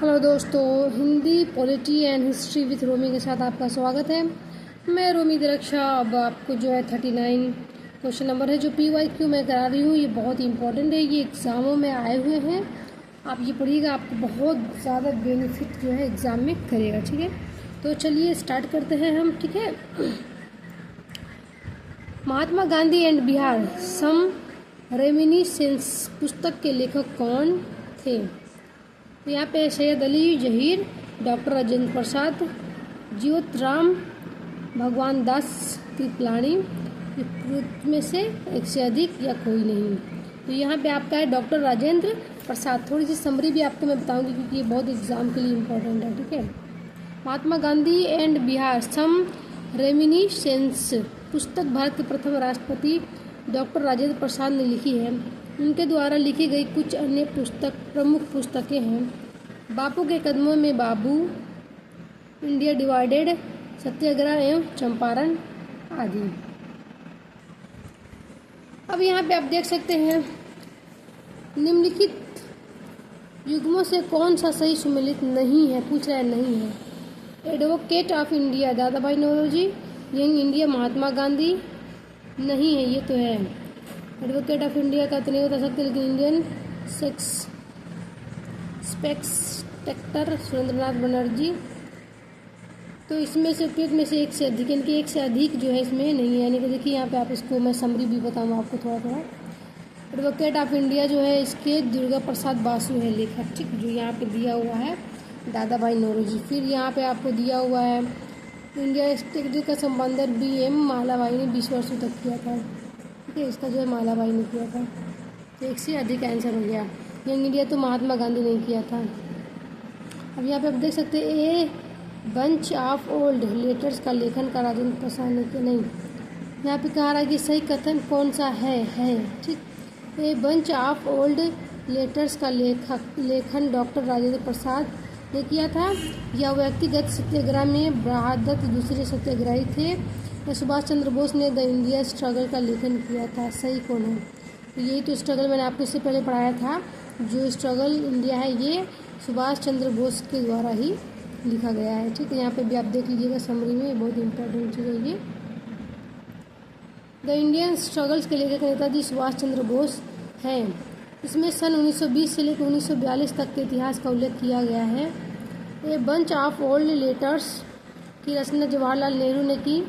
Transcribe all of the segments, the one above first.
Hello दोस्तों, Hindi polity and history with Romi के साथ आपका स्वागत है। मैं रोमी दरक्षा। अब आपको जो है 39 क्वेश्चन नंबर है जो PYQ मैं करा रही हूँ। ये बहुत ही इंपॉर्टेंट है, ये एग्ज़ामों में आए हुए हैं। आप ये पढ़िएगा, आपको बहुत ज़्यादा बेनिफिट जो है एग्ज़ाम में करेगा। ठीक है, तो चलिए स्टार्ट करते हैं हम। ठीक है, Mahatma Gandhi and Bihar some reminiscence पुस्तक के लेखक कौन थे? तो यहाँ पे सैयद अली जहीर, डॉक्टर राजेंद्र प्रसाद, जीवत राम, भगवान दास कृपलानी, में से एक से अधिक या कोई नहीं। तो यहाँ पे आपका है डॉक्टर राजेंद्र प्रसाद। थोड़ी सी समरी भी आपको मैं बताऊंगी क्योंकि ये बहुत एग्जाम के लिए इम्पोर्टेंट है। ठीक है, Mahatma Gandhi and Bihar some reminiscence पुस्तक भारत के प्रथम राष्ट्रपति डॉक्टर राजेंद्र प्रसाद ने लिखी है। उनके द्वारा लिखी गई कुछ अन्य प्रमुख पुस्तकें हैं बापू के कदमों में बाबू, इंडिया डिवाइडेड, सत्याग्रह एवं चंपारण आदि। अब यहाँ पे आप देख सकते हैं निम्नलिखित युग्मों से कौन सा सही सुमेलित नहीं है, पूछ रहा है नहीं है। एडवोकेट ऑफ इंडिया दादा भाई नौरोजी, यंग इंडिया महात्मा गांधी नहीं है, ये तो है। एडवोकेट ऑफ इंडिया का तो नहीं बता सकते, लेकिन इंडियन स्पेक्टर सुरेंद्रनाथ बनर्जी। तो इसमें से उपयुक्त में से एक से अधिक, इनके एक से अधिक जो है इसमें नहीं है। यानी कि देखिए यहाँ पे आप इसको मैं समरी भी बताऊँ आपको थोड़ा थोड़ा। एडवोकेट ऑफ इंडिया जो है इसके दुर्गा प्रसाद बासु है लेखक, ठीक, जो यहाँ पे दिया हुआ है दादा भाई नौरोजी। फिर यहाँ पे आपको दिया हुआ है इंडिया स्टेट का संबंधन BM मालाबाई ने 20 वर्षों तक किया था। ठीक है, इसका जो है मालाबाई ने किया था, तो एक से अधिक आंसर हो गया। यंग इंडिया तो महात्मा गांधी ने किया था। अब यहाँ पे आप देख सकते हैं a bunch of old letters का लेखन का राजेंद्र प्रसाद ने किया। नहीं, यहाँ पे कहा रहा है कि सही कथन कौन सा है। ठीक, a bunch of old letters का लेखन डॉक्टर राजेंद्र प्रसाद ने किया था। यह व्यक्तिगत सत्याग्रह में बहादुर दूसरे सत्याग्रही थे। सुभाष चंद्र बोस ने द इंडिया स्ट्रगल का लेखन किया था। सही कौन है? तो यही तो स्ट्रगल मैंने आपको इससे पहले पढ़ाया था। जो स्ट्रगल इंडिया है ये सुभाष चंद्र बोस के द्वारा ही लिखा गया है। ठीक है, यहाँ पे भी आप देख लीजिएगा समरी में, बहुत इंपॉर्टेंट चीज़ है ये। द इंडियन स्ट्रगल्स के लेखक नेताजी सुभाष चंद्र बोस हैं। इसमें सन 1920 से लेकर 1942 तक के इतिहास का उल्लेख किया गया है। A bunch of old letters की रचना जवाहरलाल नेहरू ने की।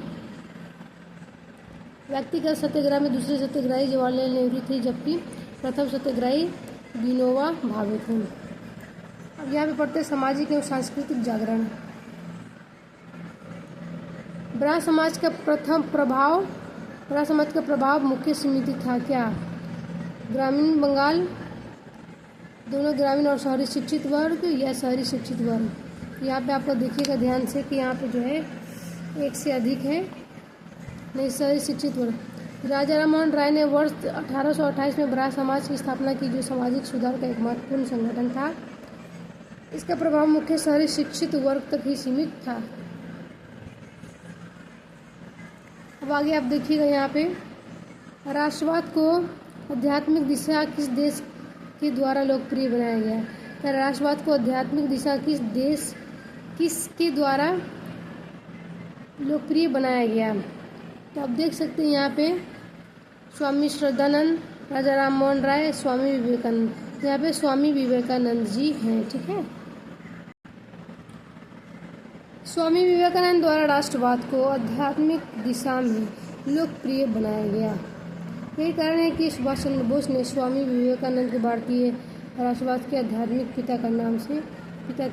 व्यक्तिगत सत्याग्रह में दूसरे सत्याग्रही जवाहरलाल नेहरू थे, जबकि प्रथम सत्याग्रही विनोबा भावे थे। अब यहाँ पे पढ़ते सामाजिक एवं सांस्कृतिक जागरण। ब्राह्मण समाज का प्रभाव मुख्य समिति था क्या? ग्रामीण बंगाल, दोनों ग्रामीण और शहरी शिक्षित वर्ग या शहरी शिक्षित वर्ग। यहाँ पे आपको देखिएगा ध्यान से कि यहाँ पे जो है एक से अधिक है, नहीं, शहरी शिक्षित वर्ग। राजा राममोहन राय ने वर्ष 1828 में ब्राह्मण समाज की स्थापना की, जो सामाजिक सुधार का एक महत्वपूर्ण संगठन था। इसका प्रभाव मुख्य शहरी शिक्षित वर्ग तक ही सीमित था। अब आगे आप देखिएगा यहाँ पे राष्ट्रवाद को आध्यात्मिक दिशा किस देश के द्वारा लोकप्रिय बनाया गया? क्या राष्ट्रवाद को आध्यात्मिक दिशा किसके द्वारा लोकप्रिय बनाया गया? तो आप देख सकते हैं यहाँ पे स्वामी श्रद्धानंद, राजा राममोहन राय, स्वामी विवेकानंद। यहाँ पे स्वामी विवेकानंद जी हैं। ठीक है, स्वामी विवेकानंद द्वारा राष्ट्रवाद को आध्यात्मिक दिशा में लोकप्रिय बनाया गया। यही कारण है कि सुभाष चंद्र बोस ने स्वामी विवेकानंद को भारतीय राष्ट्रवाद के आध्यात्मिक पिता के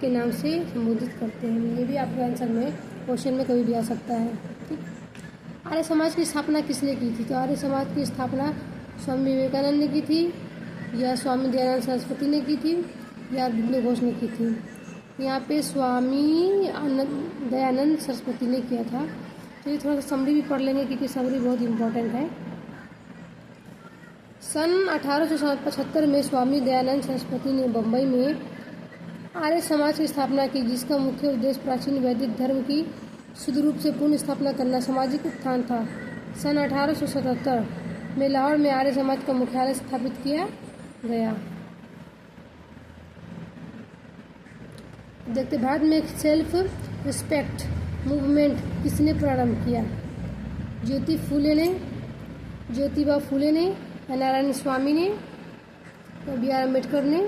नाम से संबोधित करते हैं। ये भी आपके आंसर में क्वेश्चन में कभी भी आ सकता है। ठीक, आर्य समाज की स्थापना किसने की थी? तो आर्य समाज की स्थापना स्वामी विवेकानंद ने की थी, या स्वामी दयानंद सरस्वती ने की थी, या अरविंद घोष ने की थी? यहाँ पे स्वामी दयानंद सरस्वती ने किया था। तो ये थोड़ा सा समरी भी पढ़ लेंगे क्योंकि समरी बहुत इंपॉर्टेंट है। सन 1875 में स्वामी दयानंद सरस्वती ने बम्बई में आर्य समाज की स्थापना की, जिसका मुख्य उद्देश्य प्राचीन वैदिक धर्म की शुद्ध रूप से पूर्ण स्थापना करना सामाजिक उत्थान था। सन 1877 में लाहौर में आर्य समाज का मुख्यालय स्थापित किया गया। देखते भारत में सेल्फ रिस्पेक्ट मूवमेंट किसने प्रारंभ किया? ज्योतिबा फूले ने, नारायण स्वामी ने, बी आर अम्बेडकर ने,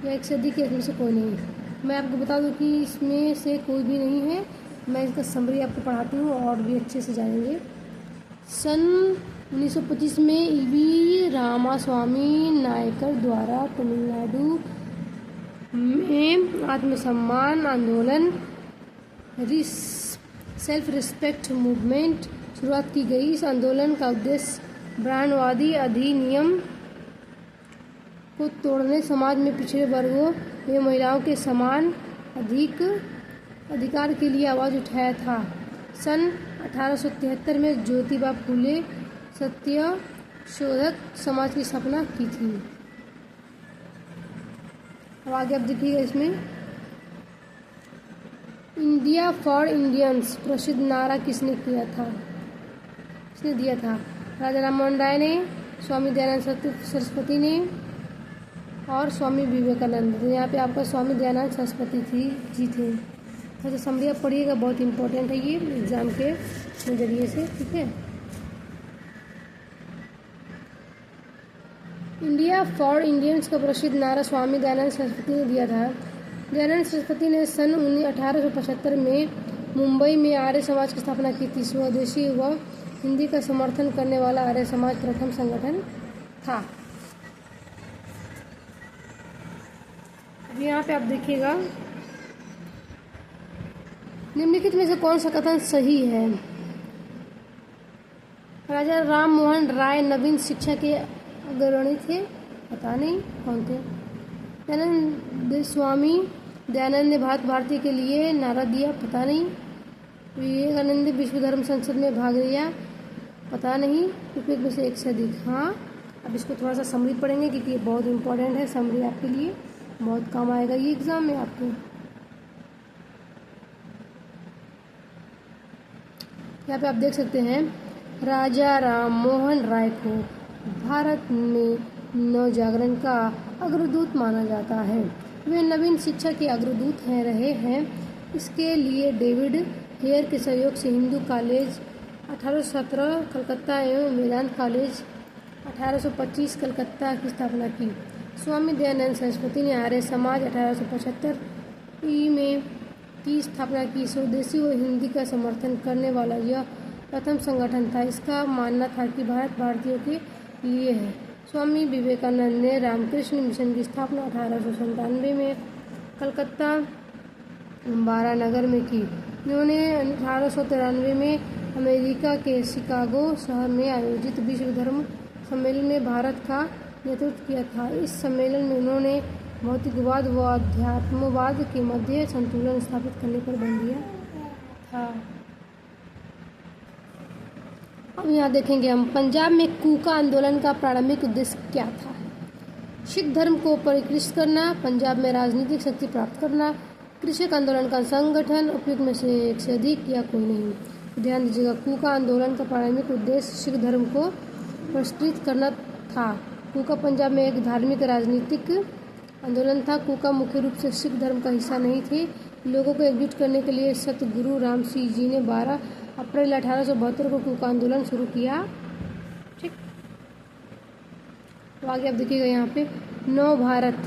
या एक से अधिक इसमें से कोई नहीं। मैं आपको बता दूं कि इसमें से कोई भी नहीं है। मैं इसका समरी आपको पढ़ाती हूँ और भी अच्छे से जानेंगे। सन 1925 में ईवी रामास्वामी नायकर द्वारा तमिलनाडु में आत्मसम्मान आंदोलन सेल्फ रिस्पेक्ट मूवमेंट शुरुआत की गई। इस आंदोलन का उद्देश्य ब्राह्मणवादी अधिनियम को तोड़ने, समाज में पिछड़े वर्गों एवं महिलाओं के समान अधिकार के लिए आवाज़ उठाया था। सन 1873 में ज्योतिबा फूले सत्य शोधक समाज की स्थापना की थी। अब आगे आप देखिएगा इसमें इंडिया फॉर इंडियंस प्रसिद्ध नारा किसने दिया था? राजा राममोहन राय ने, स्वामी दयानंद सरस्वती ने और स्वामी विवेकानंद। यहाँ पे आपका स्वामी दयानंद सरस्वती जी थे। तो समरी आप पढ़िएगा, बहुत इंपॉर्टेंट है ये एग्जाम के नज़रिए से। ठीक है, इंडिया फॉर इंडियंस का प्रसिद्ध नारा स्वामी दयानंद सरस्वती ने दिया था। दयानंद सरस्वती ने सन 1875 में मुंबई में आर्य समाज की स्थापना की थी। स्वदेशी व हिंदी का समर्थन करने वाला आर्य समाज प्रथम संगठन था। अब यहाँ पे आप देखिएगा निम्नलिखित में से कौन सा कथन सही है? राजा राम मोहन राय नवीन शिक्षा के अग्रणी थे? पता नहीं कौन थे। स्वामी दयानंद ने भारती के लिए नारा दिया? पता नहीं। विवेकानंद ने विश्व धर्म संसद में भाग लिया? पता नहीं। उपयुक्त में से एक से अधिक। हाँ, अब इसको थोड़ा सा समरी पढ़ेंगे क्योंकि ये बहुत इंपॉर्टेंट है। समरी आपके लिए बहुत काम आएगा ये एग्जाम में आपको। यहाँ पे आप देख सकते हैं राजा राम मोहन राय को भारत में नवजागरण का अग्रदूत माना जाता है। वे नवीन शिक्षा के अग्रदूत रहे हैं। इसके लिए डेविड हेयर के सहयोग से हिंदू कॉलेज 1817 कलकत्ता एवं वेदांत कॉलेज 1825 कलकत्ता की स्थापना की। स्वामी दयानंद सरस्वती ने आर्य समाज 1875 में की स्थापना की। स्वदेशी व हिंदी का समर्थन करने वाला यह प्रथम संगठन था। इसका मानना था कि भारत भारतीयों के लिए है। स्वामी विवेकानंद ने रामकृष्ण मिशन की स्थापना 1897 में कलकत्ता बारानगर में की। इन्होंने 1893 में अमेरिका के शिकागो शहर में आयोजित विश्व धर्म सम्मेलन में भारत का नेतृत्व किया था। इस सम्मेलन में उन्होंने भौतिकवाद व अध्यात्मवाद के मध्य संतुलन स्थापित करने पर बल दिया था। अब यहाँ देखेंगे हम पंजाब में कूका आंदोलन का प्रारंभिक उद्देश्य क्या था? सिख धर्म को परिष्कृत करना, पंजाब में राजनीतिक शक्ति प्राप्त करना, कृषक आंदोलन का संगठन, उपयुक्त में से एक से अधिक या कोई नहीं। ध्यान दीजिएगा, कूका आंदोलन का प्रारंभिक उद्देश्य सिख धर्म को परिष्कृत करना था। कूका पंजाब में एक धार्मिक राजनीतिक आंदोलन था। कूका मुख्य रूप से सिख धर्म का हिस्सा नहीं थे। लोगों को एकजुट करने के लिए सतगुरु राम सिंह जी ने 12 अप्रैल 1872 को कूका आंदोलन शुरू किया। ठीक, तो आगे आप देखिएगा यहाँ पे नव भारत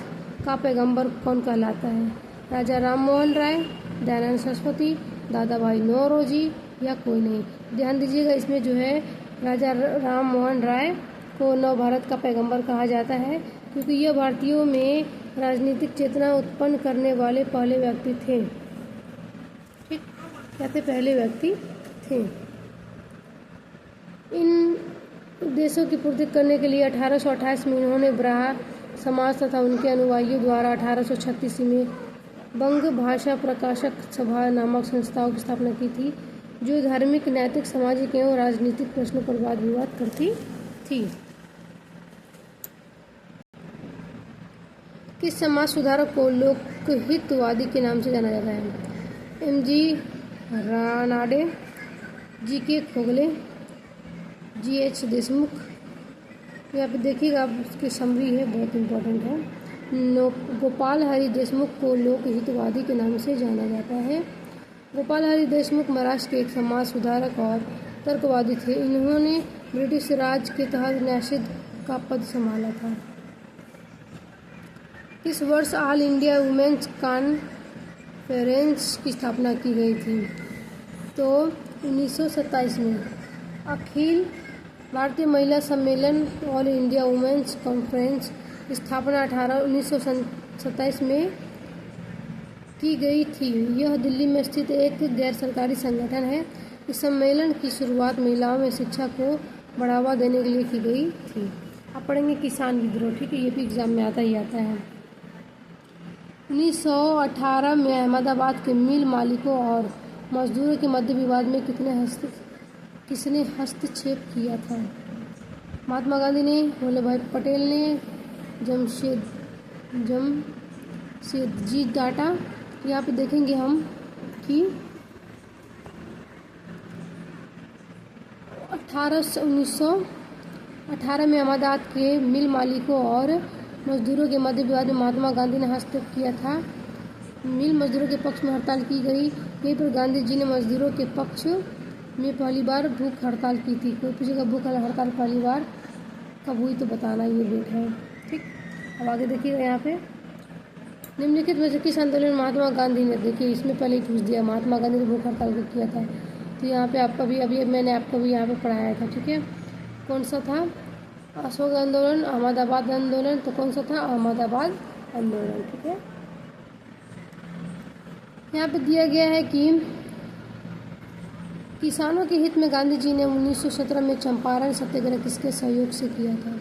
का पैगंबर कौन कहलाता है? राजा राम मोहन राय, दयानंद सरस्वती, दादा भाई नौरोजी या कोई नहीं। ध्यान दीजिएगा, इसमें जो है राजा राम मोहन राय को नव भारत का पैगंबर कहा जाता है क्योंकि यह भारतीयों में राजनीतिक चेतना उत्पन्न करने वाले पहले व्यक्ति थे। ठीक, कहते पहले व्यक्ति थे। इन उद्देश्यों की पूर्ति करने के लिए 1828 में इन्होंने ब्राह्मण समाज तथा उनके अनुयायियों द्वारा 1836 में बंग भाषा प्रकाशक सभा नामक संस्थाओं की स्थापना की थी, जो धार्मिक, नैतिक, सामाजिक एवं राजनीतिक प्रश्नों पर वाद विवाद करती थी। किस समाज सुधारक को लोकहितवादी के नाम से जाना जाता है? M.G. Ranade, G.K. खोगले, G.H. Deshmukh. यहाँ पे देखिएगा, आप उसकी समरी है, बहुत इंपॉर्टेंट है। गोपाल हरि देशमुख को लोकहितवादी के नाम से जाना जाता है। गोपाल हरि देशमुख महाराष्ट्र के एक समाज सुधारक और तर्कवादी थे। इन्होंने ब्रिटिश राज के तहत न्यायाधीश का पद संभाला था। इस वर्ष ऑल इंडिया वुमेन्स कॉन्फ्रेंस की स्थापना की गई थी। तो 1927 में अखिल भारतीय महिला सम्मेलन ऑल इंडिया वुमेन्स कॉन्फ्रेंस की स्थापना 1927 में की गई थी। यह दिल्ली में स्थित एक गैर सरकारी संगठन है। इस सम्मेलन की शुरुआत महिलाओं में शिक्षा को बढ़ावा देने के लिए की गई थी। आप पढ़ेंगे किसान विद्रोह, ठीक है, ये भी एग्जाम में आता ही आता है। 1918 में अहमदाबाद के मिल मालिकों और मजदूरों के मध्य विवाद में किसने हस्तक्षेप किया था? महात्मा गांधी ने, वल्लभ भाई पटेल ने, जमशेदजी टाटा। यहाँ पे देखेंगे हम कि 1918 में अहमदाबाद के मिल मालिकों और मजदूरों के मध्य विवाद में महात्मा गांधी ने हस्तक्षेप किया था। मिल मजदूरों के पक्ष में हड़ताल की गई। यहीं पर गांधी जी ने मजदूरों के पक्ष में पहली बार भूख हड़ताल की थी। कोई पूछेगा भूख हड़ताल पहली बार कब हुई तो बताना, ये डेट है, ठीक। अब आगे देखिएगा यहाँ पे निम्नलिखित में से किस आंदोलन महात्मा गांधी ने, देखिए इसमें पहले ही पूछ दिया, महात्मा गांधी ने भूख हड़ताल किया था। तो यहाँ पे आपका भी अभी मैंने आपको भी यहाँ पे पढ़ाया था, ठीक है। कौन सा था? अशोक आंदोलन, अहमदाबाद आंदोलन। तो कौन सा था? अहमदाबाद आंदोलन, ठीक है। यहाँ पे दिया गया है कि किसानों के हित में गांधी जी ने 1917 में चंपारण सत्याग्रह किसके सहयोग से किया था?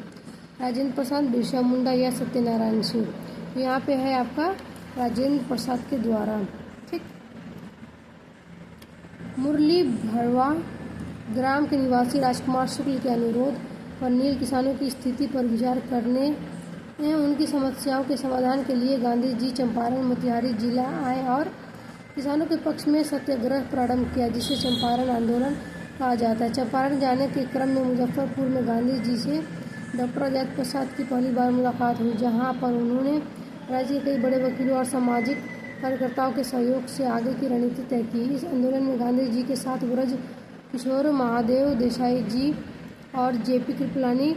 राजेंद्र प्रसाद, बिरसा मुंडा या सत्यनारायण सिंह। यहाँ पे है आपका राजेंद्र प्रसाद के द्वारा, ठीक। मुरली भरवा ग्राम के निवासी राजकुमार शुक्ल के अनुरोध पर नील किसानों की स्थिति पर विचार करने उनकी समस्याओं के समाधान के लिए गांधी जी चंपारण मोतिहारी जिला आए और किसानों के पक्ष में सत्याग्रह प्रारंभ किया, जिसे चंपारण आंदोलन कहा जाता है। चंपारण जाने के क्रम में मुजफ्फरपुर में गांधी जी से डॉक्टर राजेंद्र प्रसाद की पहली बार मुलाकात हुई, जहां पर उन्होंने राज्य के कई बड़े वकीलों और सामाजिक कार्यकर्ताओं के सहयोग से आगे की रणनीति तय की। इस आंदोलन में गांधी जी के साथ ब्रज किशोर, महादेव देसाई जी और जेपी कृपलानी,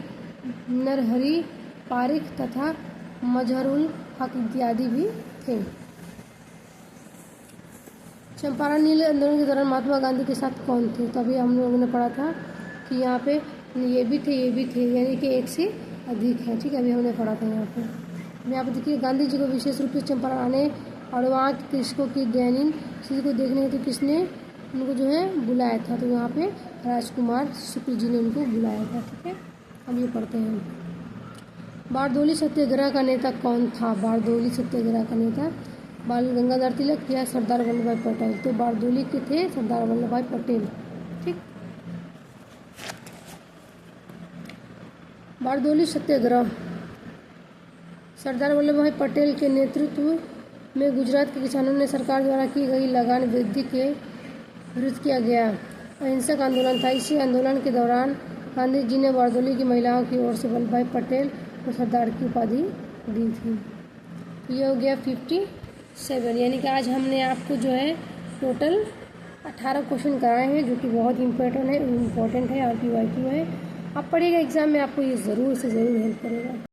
नरहरि पारिख तथा मजहरुल हक इत्यादि भी थे। चंपारण नील आंदोलन के दौरान महात्मा गांधी के साथ कौन थे? तो अभी हम लोगों ने पढ़ा था कि यहाँ पे ये भी थे, यानी कि एक से अधिक है, ठीक है। अभी हमने पढ़ा था यहाँ पे देखिए गांधी जी को विशेष रूप से चंपारण आने और वहाँ के कृषकों की दयनीय स्थिति को देखने हेतु किसने उनको जो है बुलाया था? तो यहाँ पे राजकुमार शुक्ल जी ने उनको बुलाया था, ठीक है। हम ये पढ़ते हैं। बारदोली सत्याग्रह का नेता कौन था? बारदोली सत्याग्रह का नेता बाल गंगाधर तिलक या सरदार वल्लभ भाई पटेल। तो बारदोली के थे सरदार वल्लभ भाई पटेल, ठीक। बारदोली सत्याग्रह सरदार वल्लभ भाई पटेल के नेतृत्व में गुजरात के किसानों ने सरकार द्वारा की गई लगान वृद्धि के विरुद्ध किया गया अहिंसक आंदोलन था। इसी आंदोलन के दौरान गांधी जी ने बारदोली की महिलाओं की ओर से वल्लभ भाई पटेल को सरदार की उपाधि दी थी। ये हो गया 57, यानी कि आज हमने आपको जो है टोटल 18 क्वेश्चन कराए हैं, जो कि बहुत इम्पोर्टेंट है, RPYQ है। आप पढ़िएगा, एग्जाम में आपको ये ज़रूर से ज़रूर हेल्प करेगा।